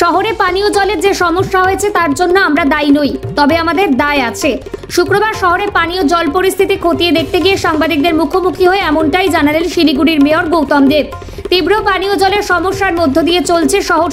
শহরে পানীয় জলের যে সমস্যা হয়েছে তার জন্য আমরা দায়ী নই, তবে আমাদের দায় আছে। শুক্রবার শহরে পানীয় জল পরিস্থিতি খতিয়ে দেখতে গিয়ে সাংবাদিকদের মুখোমুখি হয়ে এমনটাই জানালেন শিলিগুড়ির মেয়র গৌতম দেব। তীব্র পানীয় জলের সমস্যার মধ্য দিয়ে চলছে শহর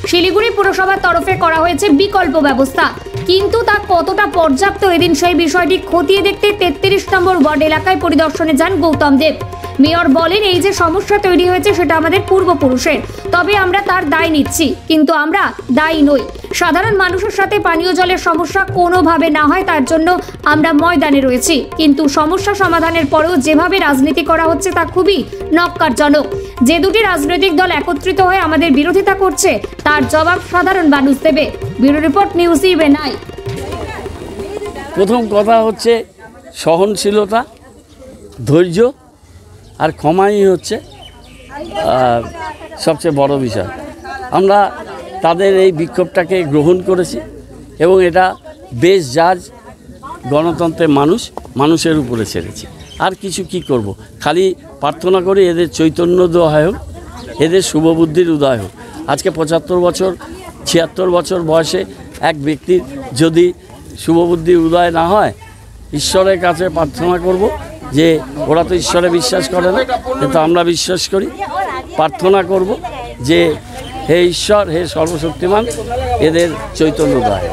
শিলিগুড়ি পুরসভার তরফে করা হয়েছে বিকল্প ব্যবস্থা, কিন্তু তা কতটা পর্যাপ্ত এদিন সেই বিষয়টি খতিয়ে দেখতে 33 নম্বর ওয়ার্ড এলাকায় পরিদর্শনে যান গৌতম দেব। মেয়র বলেন, এই যে সমস্যা তৈরি হয়েছে সেটা আমাদের পূর্বপুরুষের, তবে আমরা তার দায় নিচ্ছি, কিন্তু আমরা দায়ী নই। সাধারণ মানুষের সাথে পানীয় জলের সমস্যা কোনোভাবে না হয় তার জন্য আমরা ময়দানে রয়েছি, কিন্তু সমস্যা সমাধানের পরেও যেভাবে রাজনীতি করা হচ্ছে তা খুবই নক্কারজনক। যে দুটি রাজনৈতিক দল একত্রিত হয়ে আমাদের বিরোধিতা করছে তার জবাব সাধারণ মানুষ দেবে। Bureau report, news 9। প্রথম কথা হচ্ছে সহনশীলতা, ধৈর্য আর ক্ষমাই হচ্ছে সবচেয়ে বড় বিষয়। আমরা তাদের এই বিক্ষোভটাকে গ্রহণ করেছি এবং এটা বেশ জাজ গণতন্ত্রের মানুষের উপরে ছেড়েছি। আর কিছু কি করব, খালি প্রার্থনা করি এদের চৈতন্য উদয় হোক, এদের শুভবুদ্ধির উদয় হোক। আজকে 75 বছর 76 বছর বয়সে এক ব্যক্তির যদি শুভবুদ্ধির উদয় না হয়, ঈশ্বরের কাছে প্রার্থনা করব যে ওরা তো ঈশ্বরে বিশ্বাস করে না, কিন্তু আমরা বিশ্বাস করি। প্রার্থনা করব যে হে ঈশ্বর, হে সর্বশক্তিমান, এদের চৈতন্য উদয়।